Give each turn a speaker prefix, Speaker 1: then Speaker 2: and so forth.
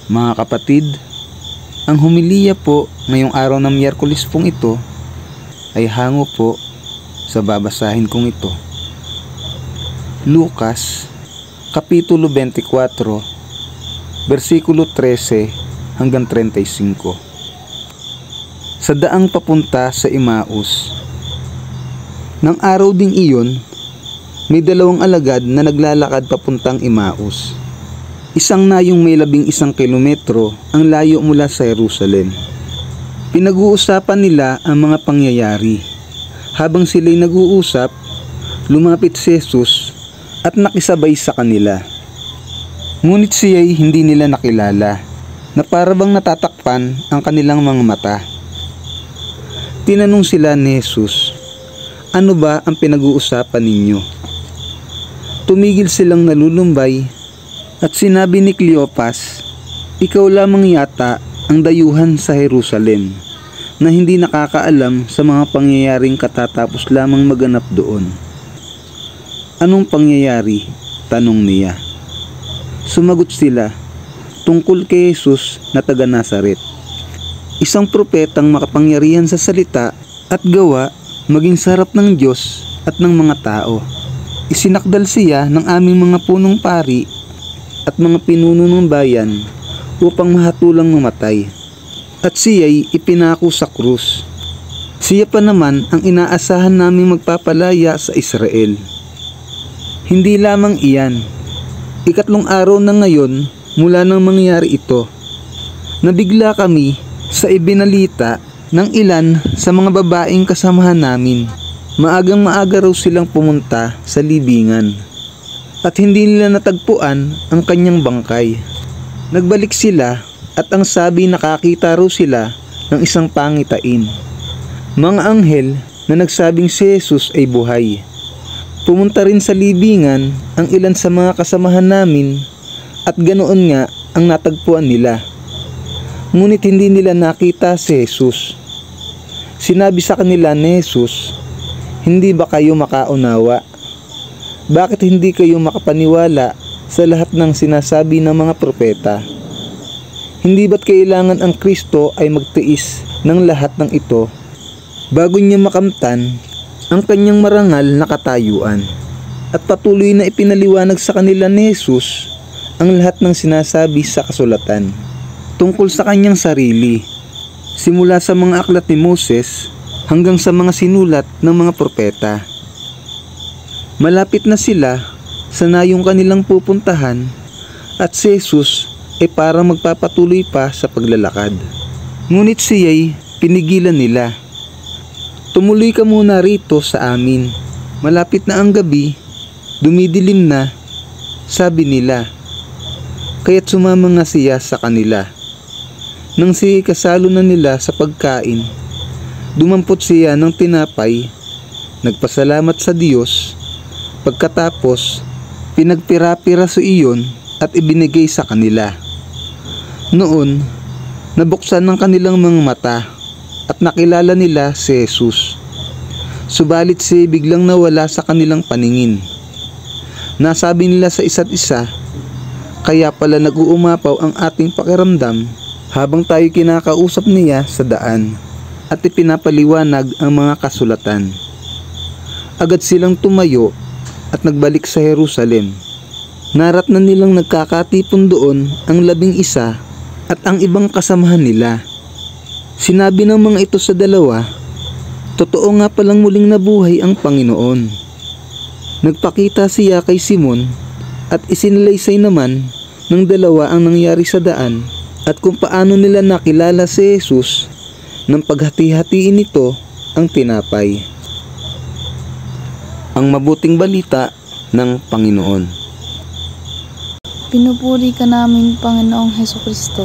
Speaker 1: Mga kapatid, ang homilya po ngayong araw ng Miyerkules pong ito ay hango po sa babasahin kong ito. Lucas, Kapitulo 24, versikulo 13 hanggang 35. Sa daang papunta sa Emmaus. Nang araw ding iyon, may dalawang alagad na naglalakad papuntang Emmaus. Isang na yung may 11 kilometro ang layo mula sa Jerusalem. Pinag-uusapan nila ang mga pangyayari. Habang sila'y nag-uusap, lumapit si Jesus at nakisabay sa kanila. Ngunit siya'y hindi nila nakilala, na para bang natatakpan ang kanilang mga mata. Tinanong sila ni Jesus, "Ano ba ang pinag-uusapan ninyo?" Tumigil silang nalulumbay at sinabi ni Cleopas, "Ikaw lamang yata ang dayuhan sa Jerusalem na hindi nakakaalam sa mga pangyayaring katatapos lamang maganap doon." "Anong pangyayari?" tanong niya. Sumagot sila, "Tungkol kay Jesus na taga Nazaret, isang propetang makapangyarihan sa salita at gawa, maging sarap ng Diyos at ng mga tao. Isinakdal siya ng aming mga punong pari at mga pinuno ng bayan upang mahatulang mamatay, at siya'y ipinako sa krus. Siya pa naman ang inaasahan naming magpapalaya sa Israel. Hindi lamang iyan, 3 araw na ngayon mula nang mangyari ito, nabigla kami sa ibinalita ng ilan sa mga babaeng kasamahan namin. Maagang maaga raw silang pumunta sa libingan at hindi nila natagpuan ang kanyang bangkay. Nagbalik sila at ang sabi, nakakita raw sila ng isang pangitain, mga anghel na nagsabing si Jesus ay buhay. Pumunta rin sa libingan ang ilan sa mga kasamahan namin at ganoon nga ang natagpuan nila. Ngunit hindi nila nakita si Jesus. Sinabi sa kanila ni Jesus, "Hindi ba kayo makaunawa? Bakit hindi kayo makapaniwala sa lahat ng sinasabi ng mga propeta? Hindi ba't kailangan ang Kristo ay magtiis ng lahat ng ito bago niya makamtan ang kanyang marangal na katayuan?" At patuloy na ipinaliwanag sa kanila ni Jesus ang lahat ng sinasabi sa kasulatan tungkol sa kanyang sarili, simula sa mga aklat ni Moses hanggang sa mga sinulat ng mga propeta. Malapit na sila sa nayong kanilang pupuntahan at si Jesus ay parang magpapatuloy pa sa paglalakad. Ngunit siya'y pinigilan nila. "Tumuloy ka muna rito sa amin. Malapit na ang gabi, dumidilim na," sabi nila. Kaya't sumama nga siya sa kanila. Nang kasalo na nila sa pagkain, dumampot siya ng tinapay, nagpasalamat sa Diyos, pagkatapos pinagpira-piraso iyon at ibinigay sa kanila. Noon, nabuksan ng kanilang mga mata at nakilala nila si Jesus. Subalit siya biglang nawala sa kanilang paningin. Nasabi nila sa isa't isa, "Kaya pala nag-uumapaw ang ating pakiramdam habang tayo kinakausap niya sa daan at ipinapaliwanag ang mga kasulatan." Agad silang tumayo at nagbalik sa Jerusalem. Naratnan nilang nagkakatipon doon ang 11 at ang ibang kasamahan nila. Sinabi ng mga ito sa dalawa, "Totoo nga palang muling nabuhay ang Panginoon." Nagpakita siya kay Simon at isinalaysay naman ng dalawa ang nangyari sa daan at kung paano nila nakilala si Jesus nang paghati-hatiin nito ang tinapay. Ang mabuting balita ng Panginoon.
Speaker 2: Pinupuri ka namin, Panginoong Hesukristo.